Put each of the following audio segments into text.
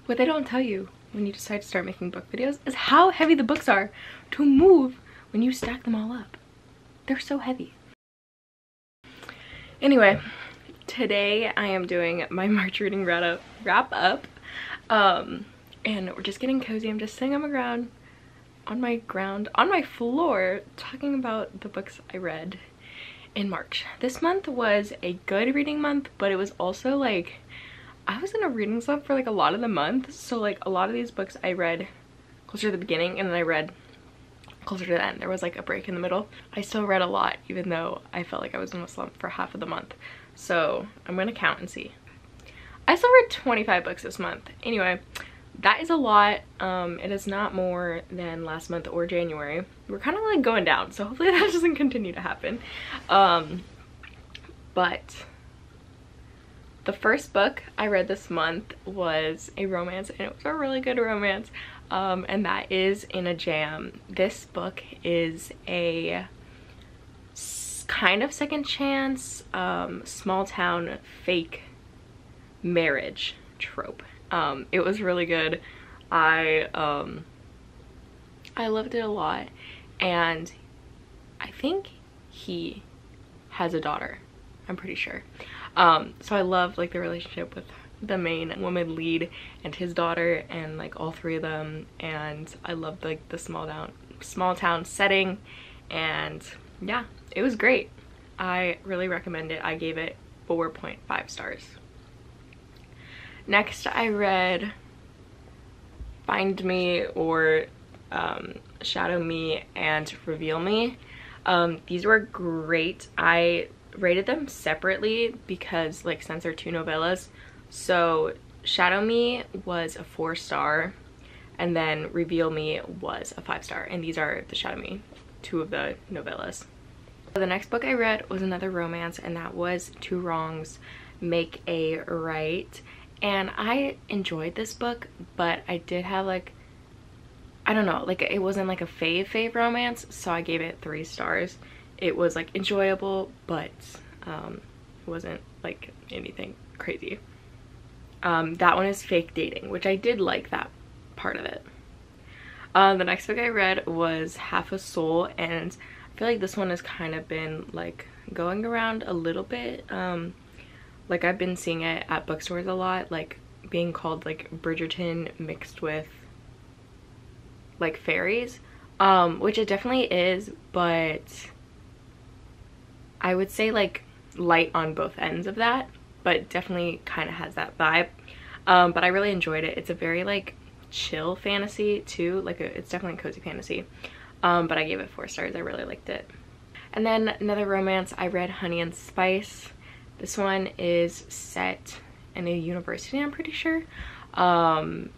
What they don't tell you when you decide to start making book videos is how heavy the books are to move when you stack them all up. They're so heavy. Anyway, today I am doing my March reading wrap up. And we're just getting cozy. I'm just sitting on my floor, talking about the books I read in March. This month was a good reading month, but it was also like, I was in a reading slump for like a lot of the month. So like a lot of these books I read closer to the beginning, and then I read closer to the end. There was like a break in the middle. I still read a lot, even though I felt like I was in a slump for half of the month. So I'm gonna count and see. I still read 25 books this month. Anyway, that is a lot. It is not more than last month or January. We're kind of like going down, so hopefully that doesn't continue to happen. But the first book I read this month was a romance, and it was a really good romance, and that is In a Jam. This book is a kind of second chance, small town fake marriage trope. It was really good. I loved it a lot, and I think he has a daughter, I'm pretty sure. So I love like the relationship with the main woman lead and his daughter, and like all three of them, and I loved like the small town setting, and yeah, it was great. I really recommend it. I gave it 4.5 stars. Next, I read Find Me, or Shadow Me and Reveal Me. These were great. I rated them separately because like since they're two novellas. So Shadow Me was a 4-star, and then Reveal Me was a 5-star, and these are the Shadow Me, two of the novellas. The next book I read was another romance, and that was Two Wrongs Make a Right. And I enjoyed this book, but I did have like, I don't know, like it wasn't like a fave romance, so I gave it 3 stars. It was like enjoyable, but it wasn't like anything crazy. That one is Fake Dating, which I did like that part of it. The next book I read was Half a Soul, and I feel like this one has kind of been like going around a little bit. Like I've been seeing it at bookstores a lot, like being called like Bridgerton mixed with like fairies, which it definitely is, but I would say like light on both ends of that, but definitely kind of has that vibe. But I really enjoyed it. It's a very like chill fantasy too, like it's definitely a cozy fantasy, but I gave it 4 stars. I really liked it. And then another romance I read, Honey and Spice. This one is set in a university, I'm pretty sure. And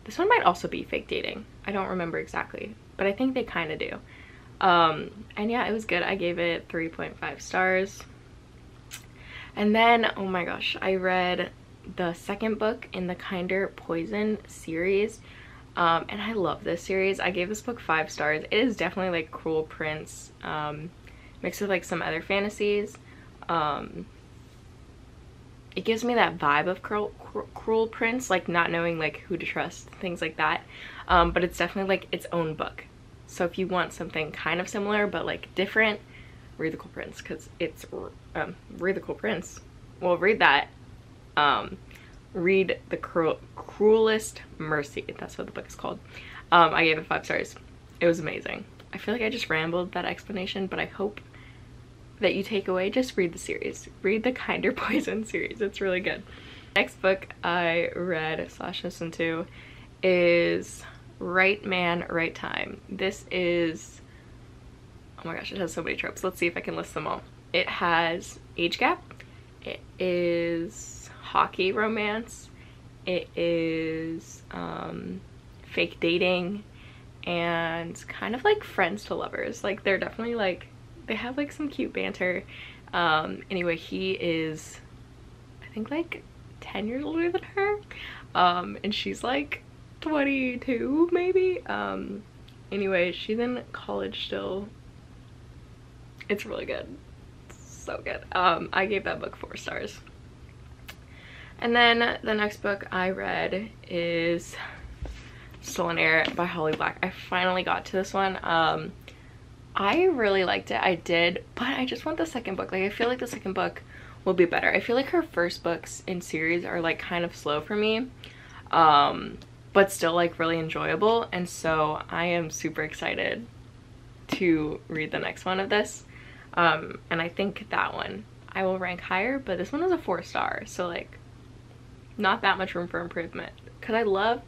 this one might also be Fake Dating. I don't remember exactly, but I think they kind of do. And yeah, it was good. I gave it 3.5 stars. And then, oh my gosh, I read the second book in the Kinder Poison series. And I love this series. I gave this book 5 stars. It is definitely like Cruel Prince, mixed with like some other fantasies. It gives me that vibe of Cruel Prince, like not knowing like who to trust, things like that. But it's definitely like its own book. So if you want something kind of similar but like different, read The Cruel Prince, because it's read The Cruel Prince. Well, read that. Read The Cruelest Mercy. That's what the book is called. I gave it 5 stars. It was amazing. I feel like I just rambled that explanation, but I hope that you take away, just read the series. Read the Kinder Poison series. It's really good. Next book I read / listened to is Right Man, Right Time. This is, oh my gosh, it has so many tropes. Let's see if I can list them all. It has age gap. It is hockey romance. It is fake dating, and kind of like friends to lovers. Like they're definitely like, they have like some cute banter. Anyway, he is, I think like 10 years older than her, and she's like 22 maybe. Anyway, she's in college still. It's really good. So good. I gave that book 4 stars. And then the next book I read is Stolen Air by Holly Black. I finally got to this one. I really liked it. I did, but I just want the second book. Like, I feel like the second book will be better. I feel like her first books in series are like kind of slow for me, but still like really enjoyable. And so I am super excited to read the next one of this. And I think that one I will rank higher, but this one was a 4-star, so like not that much room for improvement, because I loved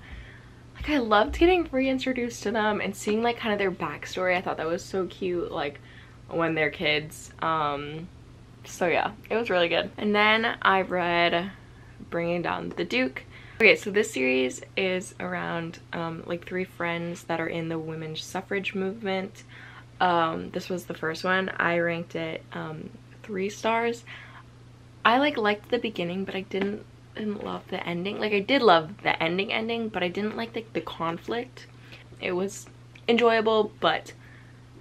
getting reintroduced to them and seeing like kind of their backstory. I thought that was so cute, like when they're kids. So yeah, it was really good. And then I read Bringing Down the Duke. Okay, so this series is around like 3 friends that are in the women's suffrage movement. This was the first one. I ranked it 3 stars. I liked the beginning, but I didn't love the ending. Like, I did love the ending, but I didn't like the conflict. It was enjoyable, but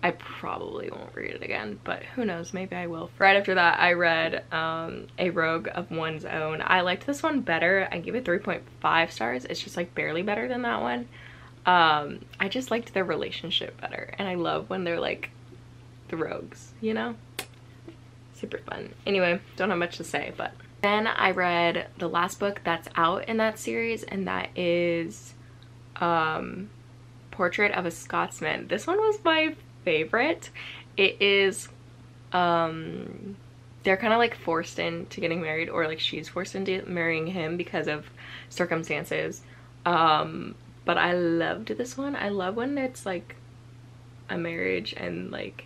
I probably won't read it again, but who knows, maybe I will. Right after that, I read A Rogue of One's Own. I liked this one better. I gave it 3.5 stars. It's just like barely better than that one. I just liked their relationship better, and I love when they're like the rogues, you know? Super fun. Anyway, don't have much to say, but then I read the last book that's out in that series, and that is Portrait of a Scotsman. This one was my favorite. It is they're kind of like forced into getting married, or like she's forced into marrying him because of circumstances. But I loved this one. I love when it's like a marriage and like,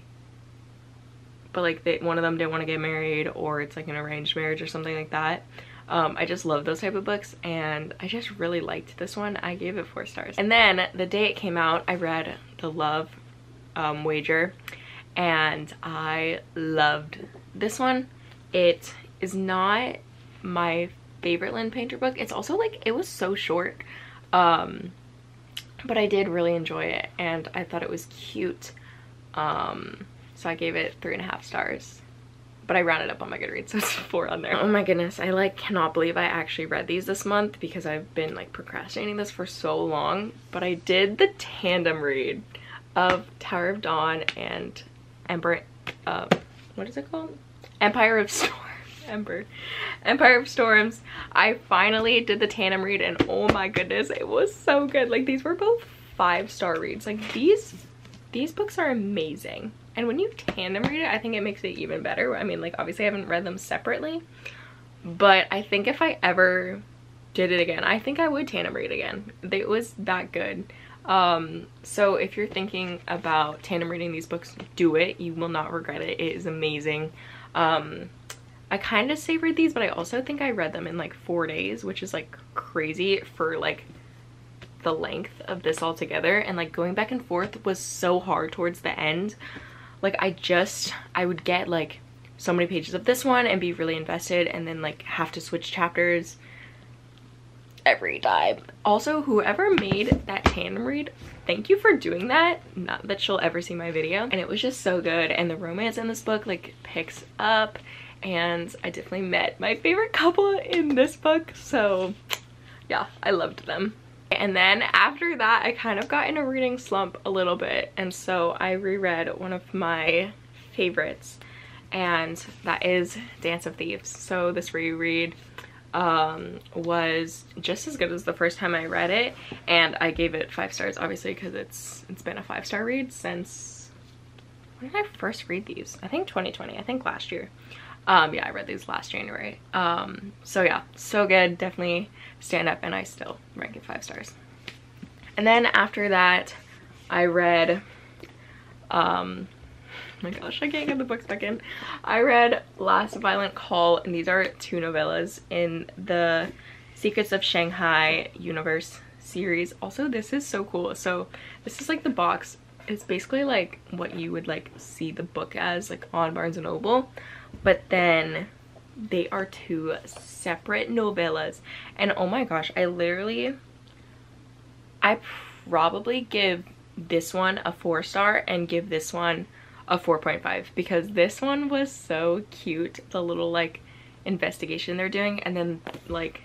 but like one of them didn't want to get married, or it's like an arranged marriage or something like that. I just love those type of books, and I just really liked this one. I gave it 4 stars. And then the day it came out, I read The Love Wager, and I loved this one. It is not my favorite Lynn Painter book. It's also like, it was so short, but I did really enjoy it, and I thought it was cute. So I gave it 3.5 stars, but I rounded up on my Goodreads, so it's 4 on there. Oh my goodness, I like cannot believe I actually read these this month, because I've been like procrastinating this for so long. But I did the tandem read of Tower of Dawn and what is it called? Empire of Storms. Empire of Storms. I finally did the tandem read, and oh my goodness, it was so good. Like, these were both 5-star reads. Like, these books are amazing. And when you tandem read it, I think it makes it even better. I mean, like, obviously I haven't read them separately, but I think if I ever did it again, I think I would tandem read again. It was that good. So if you're thinking about tandem reading these books, do it. You will not regret it. It is amazing. I kind of savored these, but I also think I read them in like 4 days, which is like crazy for like the length of this altogether. And like going back and forth was so hard towards the end. Like, I would get like so many pages of this one and be really invested, and then like have to switch chapters every time. Also, whoever made that tandem read, thank you for doing that. Not that she'll ever see my video. And it was just so good, and the romance in this book like picks up, and I definitely met my favorite couple in this book. So yeah, I loved them. And then after that, I kind of got in a reading slump a little bit, and so I reread one of my favorites, and that is Dance of Thieves. So this reread was just as good as the first time I read it, and I gave it 5 stars, obviously, because it's been a 5-star read since, when did I first read these? I think 2020, I think last year. Yeah, I read these last January. So yeah, so good, definitely stand up, and I still rank it 5 stars. And then after that, I read, oh my gosh, I can't get the books back in. I read Last Violent Call, and these are 2 novellas in the Secrets of Shanghai universe series. Also, this is so cool. So this is like the box. It's basically like what you would like see the book as, like on Barnes & Noble, but then they are 2 separate novellas. And oh my gosh, I probably give this one a 4-star and give this one a 4.5, because this one was so cute, the little like investigation they're doing, and then like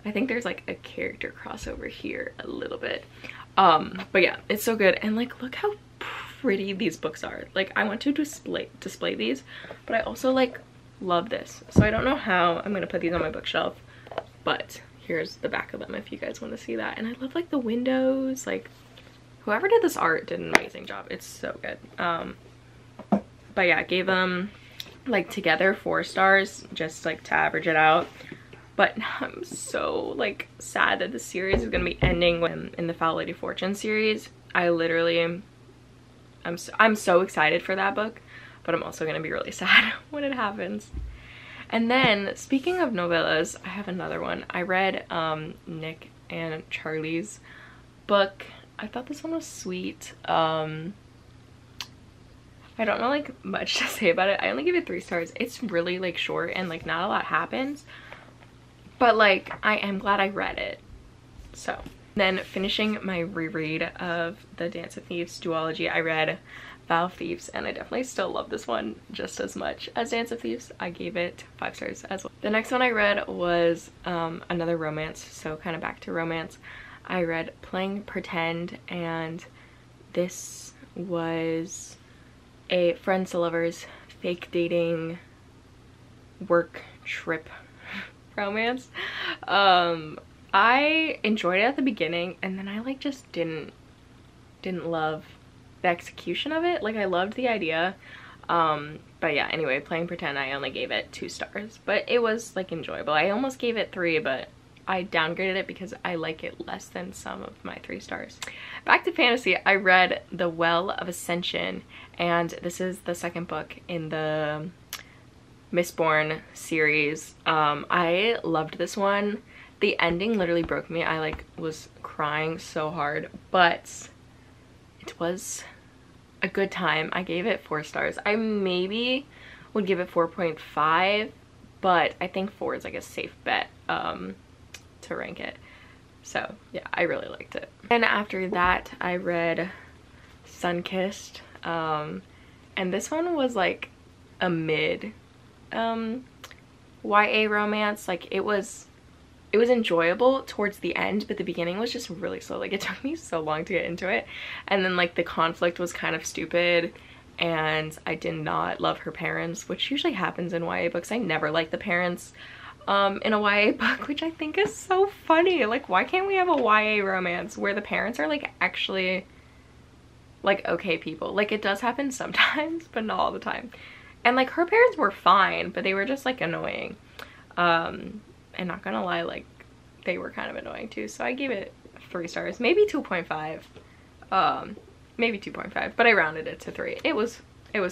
I think there's like a character crossover here a little bit. But yeah, it's so good. And like, look how pretty these books are. Like, I want to display these, but I also like love this. So I don't know how I'm gonna put these on my bookshelf, but here's the back of them if you guys want to see that. And I love like the windows. Like, whoever did this art did an amazing job. It's so good. But yeah, I gave them like together 4 stars just like to average it out. But I'm so like sad that the series is gonna be ending in the Foul Lady Fortune series. I literally am, I'm so excited for that book, but I'm also gonna be really sad when it happens. And then speaking of novellas, I have another one. I read Nick and Charlie's book. I thought this one was sweet. I don't know like much to say about it. I only give it 3 stars. It's really like short and like not a lot happens, but like I am glad I read it. So then finishing my reread of the Dance of Thieves duology, I read Vow of Thieves, and I definitely still love this one just as much as Dance of Thieves. I gave it 5 stars as well. The next one I read was another romance, so kind of back to romance. I read Playing Pretend, and this was a friends to lovers fake dating work trip romance. I enjoyed it at the beginning, and then I like just didn't love the execution of it. Like, I loved the idea, but yeah, anyway, Playing Pretend, I only gave it 2 stars, but it was like enjoyable. I almost gave it 3, but I downgraded it because I like it less than some of my 3 stars. Back to fantasy, I read The Well of Ascension, and this is the 2nd book in the Mistborn series. I loved this one. The ending literally broke me. I like was crying so hard, but it was a good time. I gave it 4 stars. I maybe would give it 4.5, but I think 4 is like a safe bet to rank it. So yeah, I really liked it. And after that, I read Sunkissed, and this one was like a mid YA romance. Like, it was enjoyable towards the end, but the beginning was just really slow. Like, it took me so long to get into it, and then like the conflict was kind of stupid, and I did not love her parents, which usually happens in YA books. I never like the parents in a YA book, which I think is so funny. Like, why can't we have a YA romance where the parents are like actually like okay people? Like, it does happen sometimes, but not all the time. And like, her parents were fine, but they were just like annoying. And not gonna lie, like, they were kind of annoying too. So I gave it 3 stars, maybe 2.5. Maybe 2.5, but I rounded it to 3. It was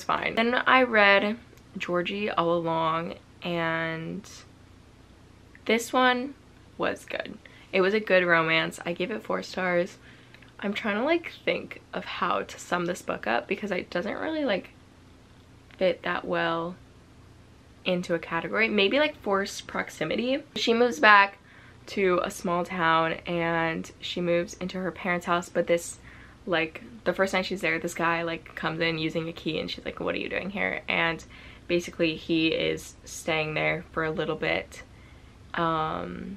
fine. Then I read Georgie All Along, and this one was good. It was a good romance. I gave it 4 stars. I'm trying to like think of how to sum this book up because it doesn't really like fit that well into a category. Maybe like forced proximity. She moves back to a small town, and she moves into her parents' house, but this, like, the first night she's there, this guy like comes in using a key, and she's like, what are you doing here? And basically he is staying there for a little bit, and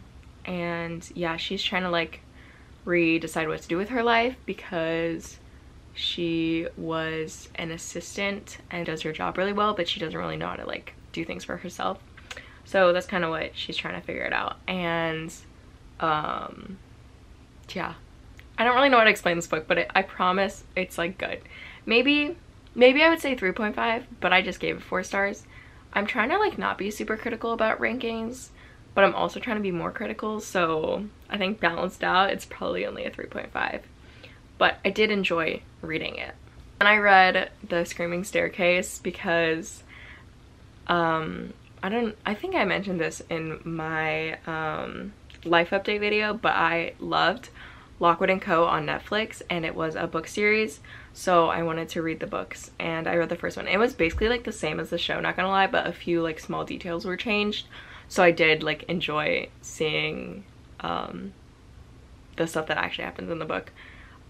yeah, she's trying to like decide what to do with her life because she was an assistant and does her job really well, but she doesn't really know how to like do things for herself. So that's kind of what she's trying to figure it out. And yeah, I don't really know how to explain this book, but I promise it's like good. Maybe I would say 3.5, but I just gave it 4 stars. I'm trying to like not be super critical about rankings, but I'm also trying to be more critical, so I think balanced out, it's probably only a 3.5. But I did enjoy reading it. And I read The Screaming Staircase because I think I mentioned this in my life update video, but I loved Lockwood & Co. on Netflix, and it was a book series, so I wanted to read the books, and I read the first one. It was basically like the same as the show, not gonna lie, but a few like small details were changed, so I did like enjoy seeing the stuff that actually happens in the book.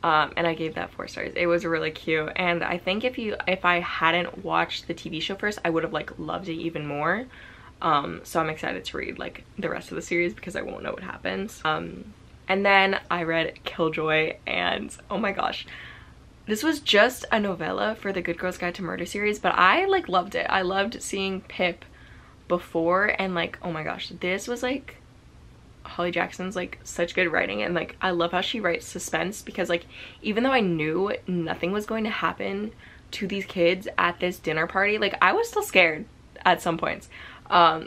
And I gave that 4 stars. It was really cute, and I think if I hadn't watched the TV show first, I would have like loved it even more. So I'm excited to read like the rest of the series because I won't know what happens. And then I read Killjoy, and oh my gosh, this was just a novella for the Good Girls Guide to Murder series, but I like loved it. I loved seeing Pip before, and like, oh my gosh, this was like Holly Jackson's like such good writing, and like I love how she writes suspense, because like even though I knew nothing was going to happen to these kids at this dinner party, like I was still scared at some points,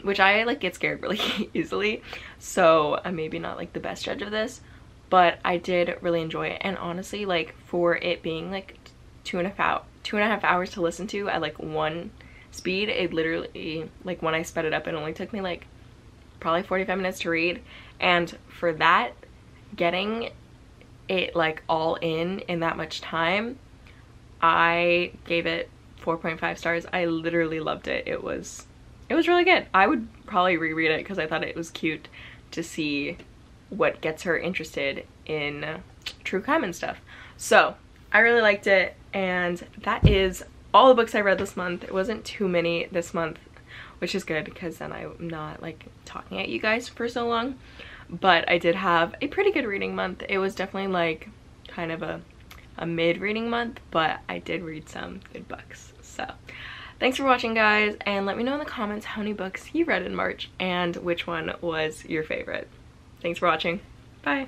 which I like get scared really easily, so I'm maybe not like the best judge of this, but I did really enjoy it. And honestly, like for it being like 2.5 hours to listen to at like one speed, it literally, like when I sped it up, it only took me like probably 45 minutes to read, and for that, getting it like all in that much time, I gave it 4.5 stars. I literally loved it. It was really good. I would probably reread it because I thought it was cute to see what gets her interested in true crime and stuff. So I really liked it, and that is all the books I read this month. It wasn't too many this month, which is good because then I'm not like talking at you guys for so long. But I did have a pretty good reading month. It was definitely like kind of a mid reading month, but I did read some good books. So thanks for watching, guys, and let me know in the comments how many books you read in March and which one was your favorite. Thanks for watching. Bye.